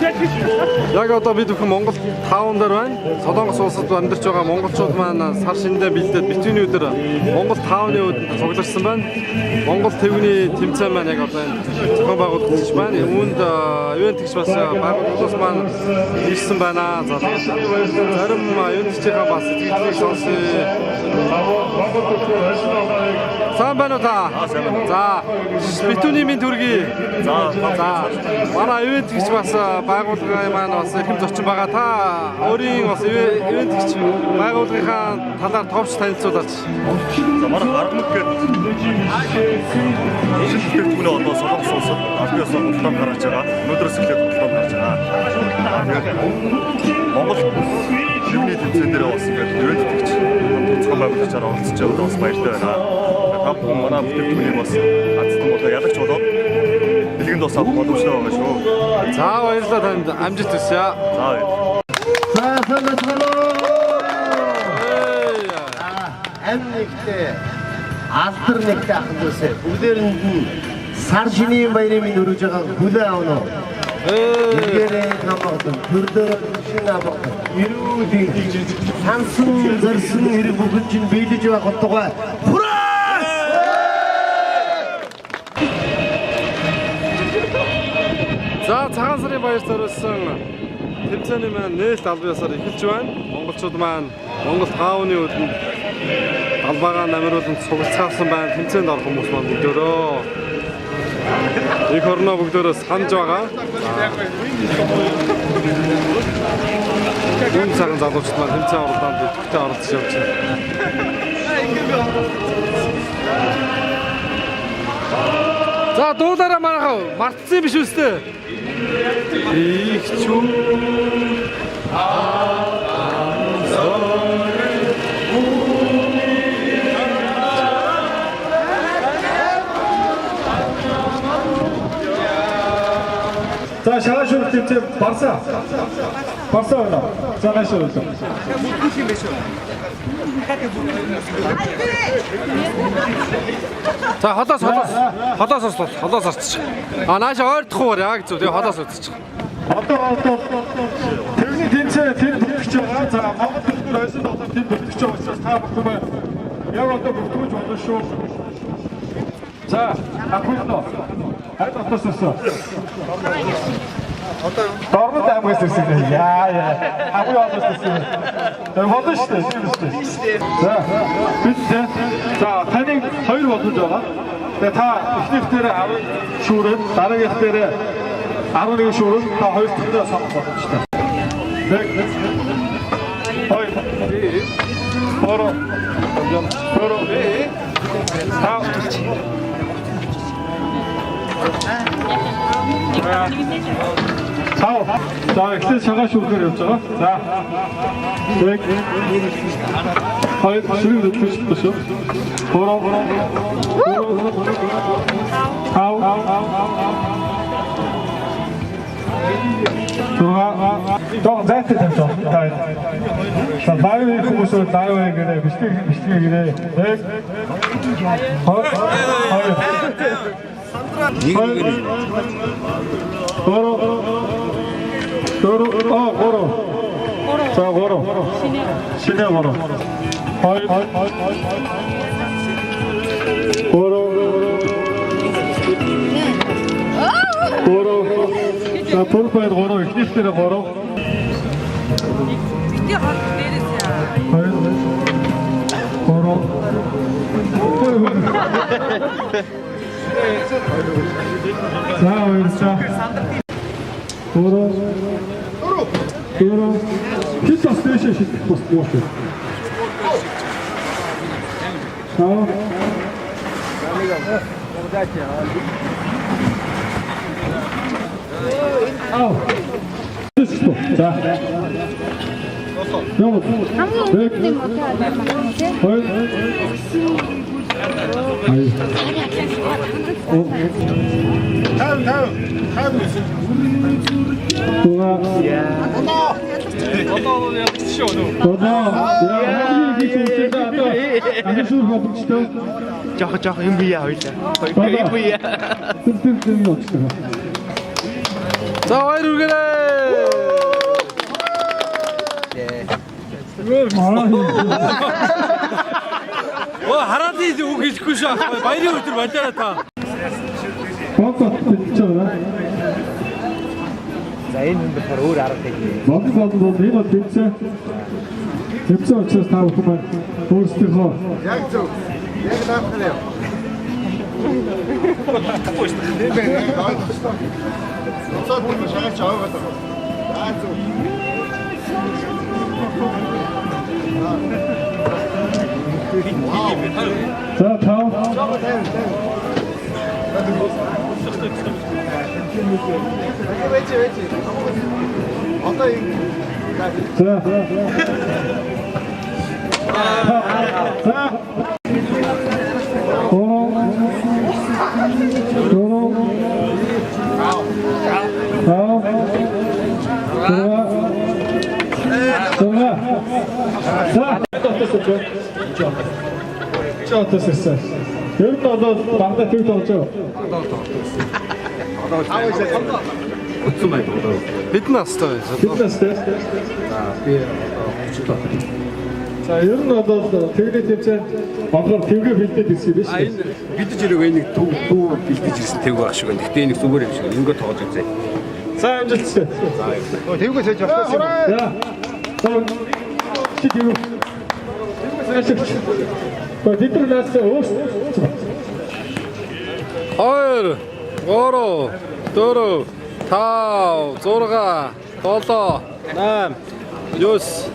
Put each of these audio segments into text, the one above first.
Яг одоо бид бүхэн Монгол таун дээр байна. Солонгос улсад амьдарч байгаа монголчууд маань сар шиндээ бэлдээд битүүний өдөр Монгол тауны өдөнд цугларсан байна. Монгол төвний тэмцээн маань яг одоо энэ зохион байгуулагдаж байна. Үүнд ивент гэх бас байгууллагаас маань ирсэн байна. За зарим ивентчийнхаа бас сэтгэлийг сонсъё. Сайн байна уу та? За битүүний минь төргий. За манай ивент гэх бас байгууллагын маань бас ихэм зочин байгаа. Та өөрийн бас ивент гэх байгууллагынхаа талаар товч танилцуулаач. За манай гаргамт гэдэг шилжүүлэгчнээ одоо Солонгос улсад албан ёсоор худалдан гаргаж байгаа. Өнөөдрөөс эхлээд худалдан гаргаж байгаа. Монгол төвний тэмцээн дээр бас ингээд ивент гэх тооцоогоо байгуулагдаж оролцож байгаа бас баяртай байна. Та бүхэн манай бүтээгдэхүүнийг бас хацсан болоо ялагч болоод бэлгэнд бас авах боломжтой байгаа шүү. За баярлалаа танд амжилт хүсье. За Амьдтэй алдар нэгтэй ахын дүүсээ бүгдээрэнд нь сар шинийн баярыг өргөж байгаа хүлээ авна уу? Эдгээрээ намайг төрдөр шинэ авах ирүүдийн сансан зэрсэн хэрэг бүгд чинь биелэж байгаа готгоо За цагаан сарын баяр зориулсан тэмцээний маань нээлт албан ёсоор эхэлж байна. Монголчууд маань Монгол тауны өдөнд албагаа намируулан цуглацгаасан байна. Тэмцээнд орох хүмүүс маань бүгдөө их орноо бүгдөө санаж байгаа. Гүн цагаан залуучууд маань тэмцээн оролдоонд идэвхтэй оролцож явж байна. За дуулаараа манайхаа мартсан биш үстэй. Их чүү За шаашур тэмцээ Барса байна. За наашур. За холоос орчих. Наашаа ойрдохгүй яг зөв тэгээ холоос үзчих. Одоо тэрний тэмцээ тэр бүртгэж байгаа. За Монгол төлөөр ойсон дотор тэр бүртгэж байгаа учраас та бүхэн яг одоо бүртгэж болно шүү. За ахвал хайд отосоо. Дормод аймагаас ирсэн юм. Яа. Агуу олоос ирсэн. Болно шүү дээ. За бид за таныг хоёр болгож байгаа. Тэгээ та эхнийхтэр 10 шүүрээд дараагийнхтэр 11 шүүрээд та хоёр дахь сонгох боломжтой. Тэг. Хой. Хоро. Хоро. Та. За эхлээд шагаа шүүхээр явж байгаа. За. Тэг. Хой шүүрээд төсөв шүү. Хоро. Ау. Doch, zaitte dem doch. Sa baie хүмүүсөө даавэ гэрээ биштэй гэрээ. Тэг. Хой. Горо. За горо. Шинэ горо. Хой. Горо. За пурпайд горо, ихнийхтэр горо. Бити хол дээрээс яа. Горо. За ойлцоо. Горо. Хит стейшн шít постмош. Саа. Ау. За. Хамгийн модтой байна тийм. Жохо юм бие хоёлаа. Хоёр бие. За баяр үргэлээ. 하나도 이제 오기 싶고 싶어. 많이 올 줄 말잖아. Монголд энэ тэмцээн учраас та бүхэн өөрсдийнхөө Яг зөв. Яг наахлаа. Цаад нь шагач аваад байгаа. Яг зөв. за тав Вэчи. Одоо энэ за 어땠었어요? 여기도 막다 들고 오죠? Бид настай. фитнестэй. За ер нь бол тэгний тэмцээн бодлого тэвгээ бэлдээд ирсэн юм биш үү? Бид ч ирэх нэг төв бэлдэж ирсэн тэв байх шиг байна. Гэтэ нэг зүгээр юм шиг. Ингээд тоож үзье. За амжилттай. тэвгүй сэж авчихсан юм. За. Чи тэв. Бид нар өөрсдөө 2, 3, 4, 5, 6,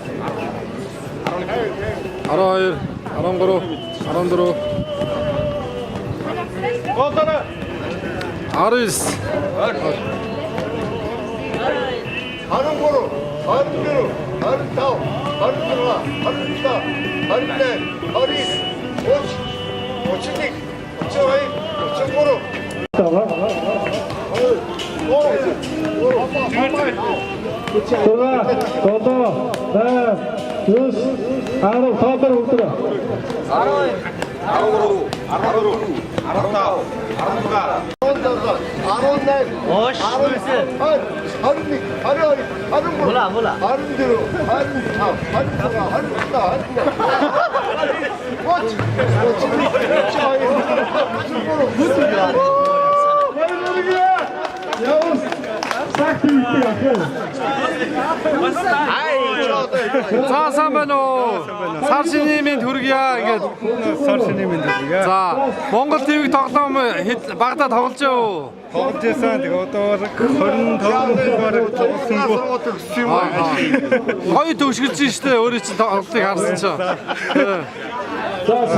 자, 3번호 살신이민 둘기야. 이게 살신이민 둘기야. 자, 몽골 TV тогтоом багада тоглож. Тогложсэн. Тэгээ одоо 25 тоглосон гоо. Хоёр төгсгөлж штэ өөрөө чинь тоглолтыг харсан чинь.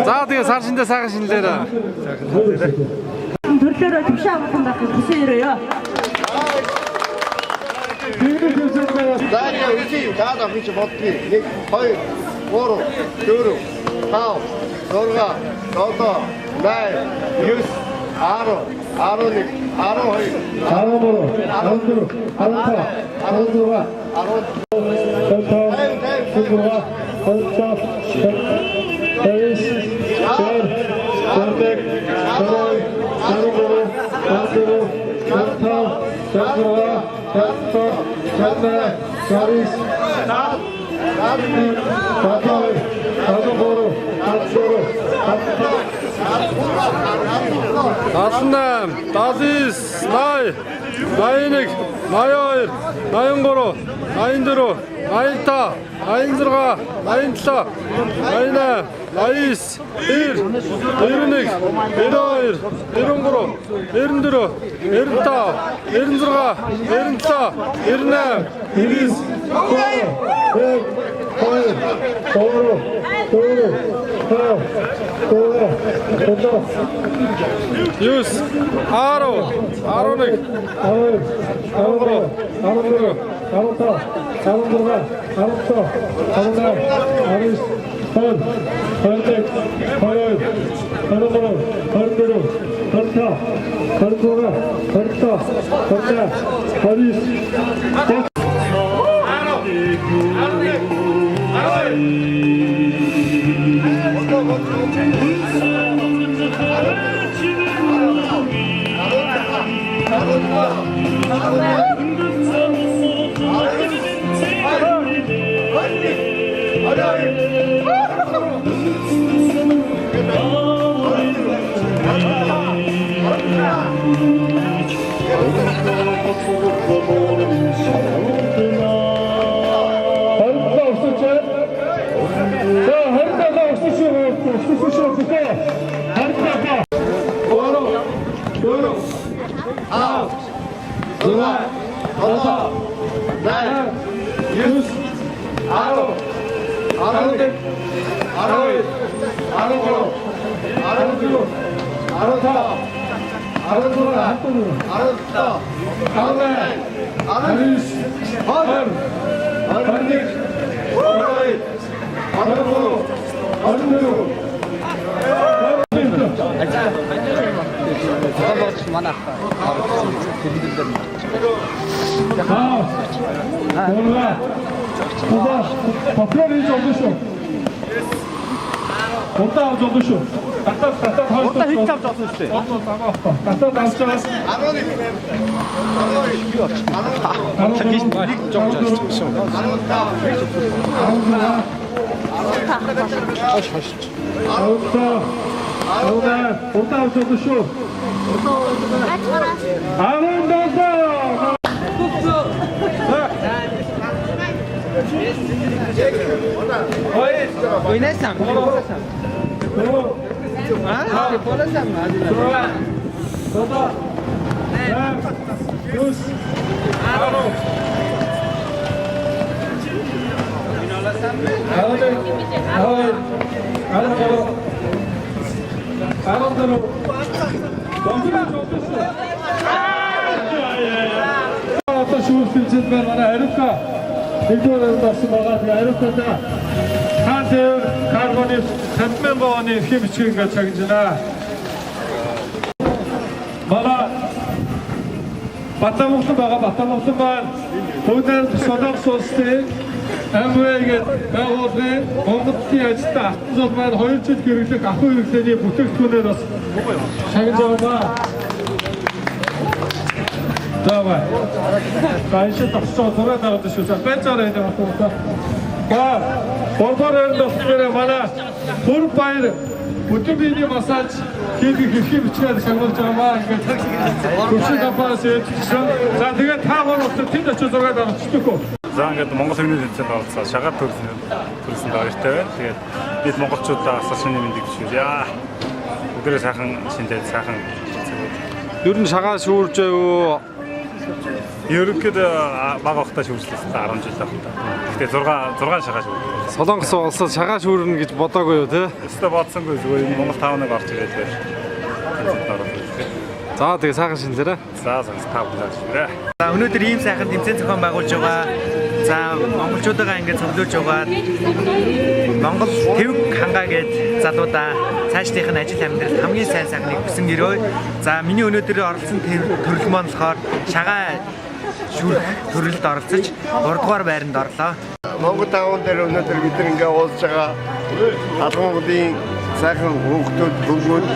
За тэгээ салшиндаа сайхан шинэлээрээ. төрлөөрөө төвшөө авах байх хүсэн өрөөё. Даа үгүй даа бич бодгий. 1 2 3 4 5 6 Аснам, Дадис, Най, Найныг, 82, 83, 84, 85, 86, 87, 88, 89, 90, 91, 92, 93, 94, 95, 96, 97, 98, Hadi 하루가 없었죠? 자, 하루가 없으시고 하루가 도로 여섯 날 여섯 아홉 아홉 아홉 Батамухтан байгаа Батамухтан маань бүгдээр содон суустай амраагээд байгуулны Монголын ажилтны автозол маань 2 жил хэрэглэх ах хэрэглээний бүтээгдэхүүнээр бас шагнаж байгаа. Давай. Баяжаа тасцоо зураг аваад шүү. Баяжаараа энэ батамухтаа. Борбороор досноо манай бүр баяр өдөрний массаж хийх бичгээр шагнуулж байгаа ингээд хүчин компаниас ээлжсэн. За тэгээд та гол тэнд очиж зураг авчихдаг уу? За ингээд Монгол хөгжлийн тэмцээнд оролцоод шагаад төрсөн баяртай байна. Тэгээд бид монголчуудаа асар шинэ мэндийг бичиж яа. Өдөрөө сайхан шинжтэй сайхан. Ер нь шагаа шүүрж юу? Ерөнхийдөө бага ухтаа шүүрслээ 10 жил ахта. Гэтэ 6 шагаа шүүрлээ. Солонгос улсад шагаа шүүрнэ гэж бодоогүй юу те? Өстө бодсонгүй зүгээр энэ Монгол 5-ыг орж ирээд байна. За тэгээ сайхан шинжээрээ. За та бүхэн шүүрээ. За өнөөдөр ийм сайхан тэмцээн зохион байгуулж байгаа. За монголчуудаа ингэж цуглуулж байгаа. Монгол Тэвг хангаа гээд залуудаа цаашдынх нь ажил амьдрал хамгийн сайн сайхныг хүсэн өрөө. За миний өнөөдөр оролцсон төрөл маань болохоор шагаа шүүрэх төрөлд оролцож 3 дугаар байранд орлоо. Монгол таун дээр өнөөдөр бид ингээ уулзж байгаа Монголын сайхан хүүхдүүд бүгд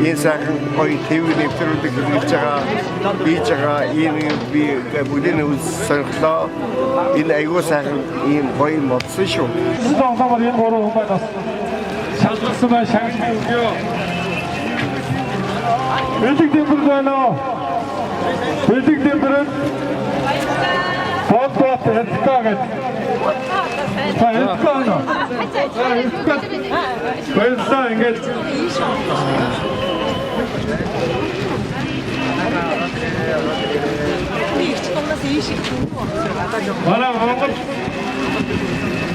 энэ сайхан гоё Тэвг нэвтрүүлэг хийж байгаа хийж байгаа энэ би бүгдийн үс сонирхлоо. Энэ аюул сайхан ийм гоё модсон шүү. Сонголоор энэ гурван хүн байна. Шалгасан бай шагнал өгөө. Бэлэг дэвэр байна уу? Бэлэг дэвэр Болбот эдгаагээд. Эдгаано. Баярлалаа ингэж. Манай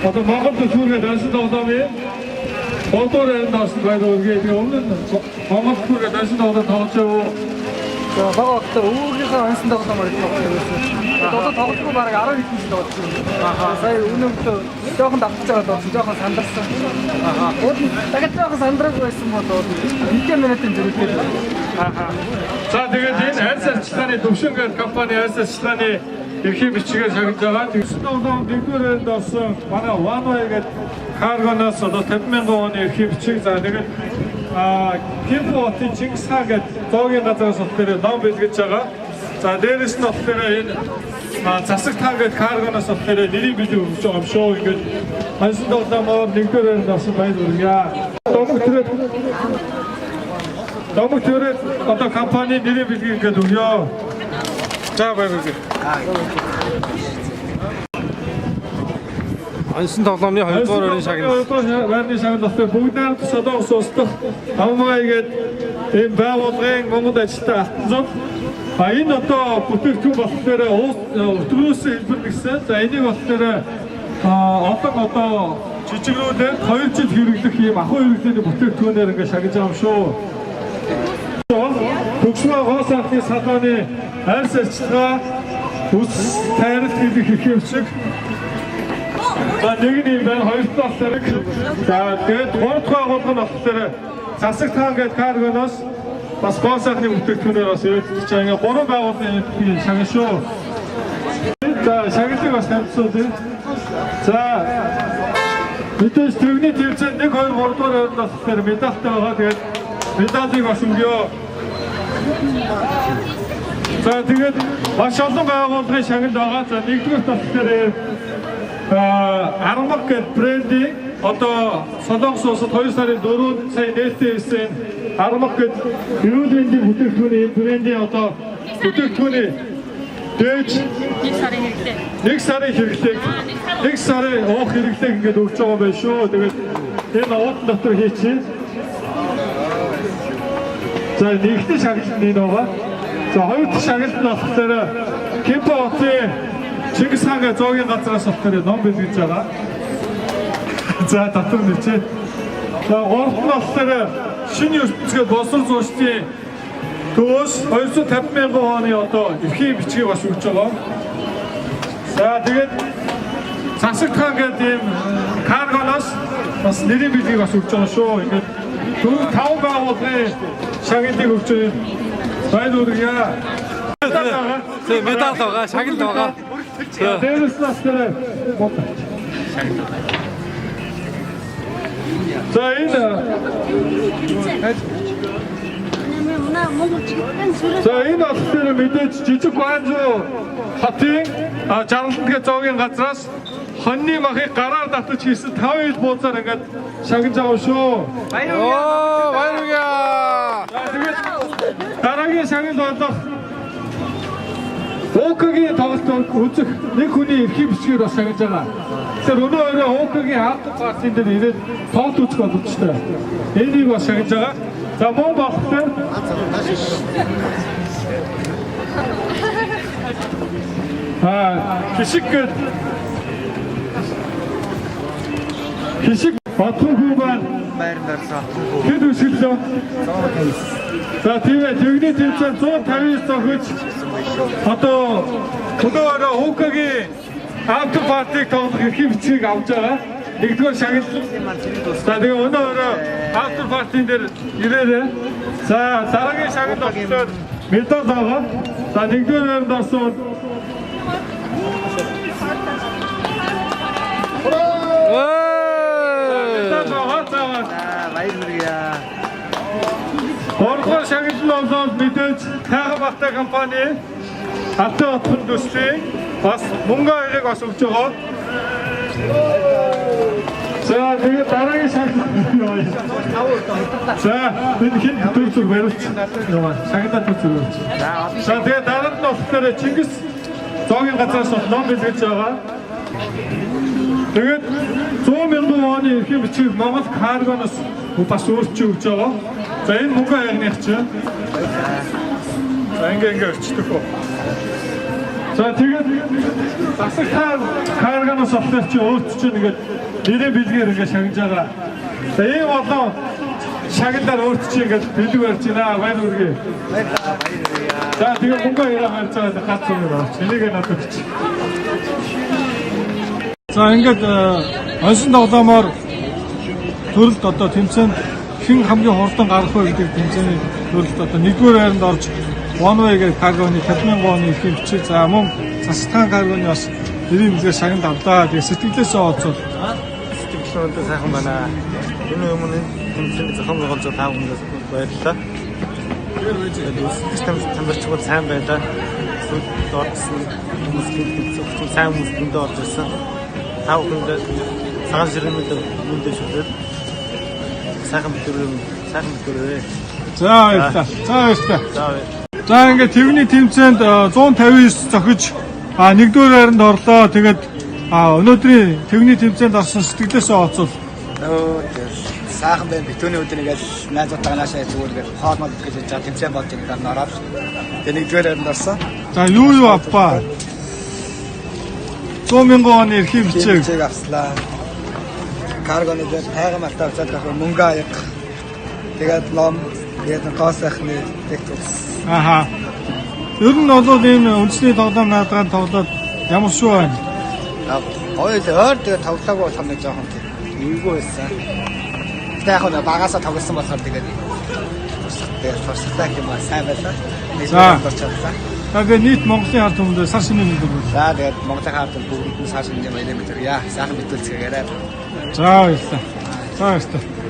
Монгол төсвөрөөр дансан тоглоомын Болбот эдгаас байдаг гэдэг өмнө Монгол төсвөрөөр дансан тоглоом тоглож бага багтаа өөрийнхөө ансан тоглоомоор тоглосон. Одоо тоглохгүй бараг 10 хэдэн жил болсон. Сая өнөөдөр жоохон давтаж байгаа доо жоохон сандарсан. Дахиад жоохон сандраг байсан бол 1 минутын зэрэгтэй. За тэгээд энэ арьс арчилгааны төвшингээр компани арьс арчилгааны эрхийг бичгээр шагнаж байгаа. Тэгсэн удаа дэгдүүрэнд орсон манай One-Way гэдэг каргоноос одоо 50,000 оны эрхийг бичиг. За тэгээд Кимботын Чингис хаан гэдэг зоогийн газраас болохоор ном бэлгэж байгаа. За дээрэс нь болохоор энэ засаг таан гэдэг каргоноос болохоор нэрийг бэлгэж өгч байгаа юм шүү. Ингээд хансан тоглоомоор нэгдүгээр орсон баяр хүргье. Домог төрөд одоо компани нэрийг бэлгэж өгье. За баярлалаа. Онцон тоглоомны 2 дугаар өрийн шагнал. Байрны шагналтай бүгд найрамд Солонгос улс дахь хамгаагээд энэ байгууллагын Монгол ажилтаа алтан. Энэ одоо бүтээгдэхүүн болохоор өтгөөс хэлбэр гэсэн. За энийг болохоор одоо жижигрүүлээд 2 жил хэрэглэх ийм ахуй хэрэглээний бүтээгдэхүүнээр ингээд шагнаж байгаа юм шүү. Төгсмөө хоос анхны салааны арьс арчилгаа ус тайралт хийх хэвчиг. За нэг нь юм байна, хоёр дахь зэрэг. За тэгээд гурав дахь агуулга нь болохоор засаг таан гэдэг каргоноос бас хоос анхны бүтээгдэхүүнээр бас явагдаж байгаа. Гурван байгууллагын шагнал шүү. За шагналыг бас тавьчихсан. За мэдээж төвний төвцөнд 1 2 3 дугаар өрөөнд болохоор медальтай байгаа. Тэгээд медалийг бас өгөө. За тэгээд маш олон байгууллагын шагнал байгаа. За нэгдүгээр болохоор Армаг гэдэг брендing одоо Солонгос улсад 2 сарын 4-нд сая нээлттэй хийсэн Армаг гэдэг юулийн бүтээгдэхүүний брендing одоо бүтээгдэхүүний дээж 1 сарын хэрэглээг 1 сарын уух хэрэглээг ингээд өгч байгаа байх шүү. Тэгээд энэ уудан дотор хийчихээ. За нэгдсэн шагналт нь байгаа. За хоёр дахь шагналт нь болохоор Кемпо хотын Чингис хааны зоогийн газраас болохоор ном бэлгэж байгаа. За дотор нэрчээ. За гуравт нь болохоор шинэ ертөнцийн боловсрол зуучдын төвөөс 250,000 оны одоо эрхийн бичгийг бас өгч байгаа. За тэгээд засаг таан гэдэг ийм каргоноос бас нэрийн бэлгийг бас өгч байгаа шүү. Ингээд 4-5 байгууллагын шагналыг өгч байна. Медаль байгаа, шагнал байгаа. Дээрээс нь асгараа. За энэ болохоор мэдээж жижиг Гуанчжоу хотын Жаргалантгийн зоогийн газраас хоньны махыг гараар татаж хийсэн 5 ил бууцаар ингээд шагнаж байгаа шүү. Баярлалаа. Тэгээд дараагийн шагнал болох ОК-гийн тоглолтод үзэх нэг хүний эрхийн бичгээр бас шагнаж байгаа. Тэгэхээр өнөө өрөө ОК-гийн хаалтын партийн дээр ирээд тоглолт үзэх боломжтой. Энийг бас шагнаж байгаа. За мөн багтаа Хишиг Батхуу байна. Хэд үсгэлөө. За тийм тэгний тэмцээн 159 зохиж одоо өнөөдөр ОК-гийн автор партийг тоглох эрхийн бичгийг авч байгаа. Нэгдүгээр шагнал. За тэгээ өнөөдөр автор партийн дээр ирээрээ. За дараагийн шагнал болохоор медаль байгаа. За нэгдүгээр байранд орсон Орхон шагналын олоод мэдээж Тайга Багтай компани Алтай хотын төслийн бас мөнгө хоёрыг бас өгч байгаа. За тэгээд дараагийн шагнал. За энэ хин төрцөг барилч. Шагнал төрцөг. За тэгээд дараа нь болохоор Чингис зоогийн газраас ном бэлгэж байгаа. Тэгээд 100,000 оны эрхийн бичгийг Монгол каргоноос бас өөрчилж өгч байгаа. За энэ мөнгө хаягных чинь. За ингээ өчтөх үү. За тэгээд засаг таан каргоноос авах чинь өөрчилж чинь ингээд нэрийн бэлгээр ингээ шагнаж байгаа. За ийм болоо шагналаар өөрчилж ингээд бэлэг барьж байна. Баяр хүргэе. За тэгээд мөнгө хаягаа харьцаад гац юм байна. Энийг надад өгч. За ингээд онцон тоглоомоор төрөлд одоо тэмцээнд хэн хамгийн хурдан гарах вэ гэдэг тэмцээний төрөлд одоо нэгдүгээр байранд орж One-Way гэх каргоны 50,000 оны эрхийн бичиг за мөн засагтаан каргоны бас нэрийн бэлгээр шагнал авлаа. Тэгээ сэтгэлээсээ оцвол сэтгэлдээ сайхан байна. Энэ өмнө тэмцээний зохион байгуулж тав хүнээс баярлалаа. Систем тамирчид сайн байлаа. Сүүлд орсон хүмүүсийн сайн хүмүүс дэндээ орж ирсэн. Тав хүндээ цагаан ширмэд мөндөө шүлээд сайхан бүтээрээ. За баярлалаа. За баярлалаа. За ингээд тэрний тэмцээнд 159 зохиж нэгдүгээр хайранд орлоо. Тэгээд өнөөдрийн тэрний тэмцээнд орсон сэтгэлээсээ олцвол Сайхан байна. Битүүний өдөр ингээл найзуудтайгаа наашаа зүгээр хоолмол гэж за тэмцээн болж байгаа юм ороод. Тэгээд нэгдүгээр хайранд орсон. за юу авпаа? 100,000 оны эрхийн бичээг Бичээг авслаа. Каргоны дээр хайгам алтаа авчаад байгаа мөнгө аяг. Тэгээд ном, тэгээд гоо сайхны текст. Аха. Ер нь бол энэ үндэсний тоглоом наадгаан тоглоод ямар шүү байна? Хоёул өөр тэгээд тоглоагүй болох нь жоохон эвгүй байсан. Тэгээд яг нь багасаа тоглосон болохоор тэгээд туршлагатай юм аа сайн байлаа. За. Нэг болчихлаа. Тэгээд нийт Монголын ард түмэнд сар шинэ мэдээ байна. За тэгээд Монголын хаалт бүгд нь цааш нь юм яриа мэдээ. Яа, сайхан битүүлцгээе. За баярлалаа. За баярлалаа.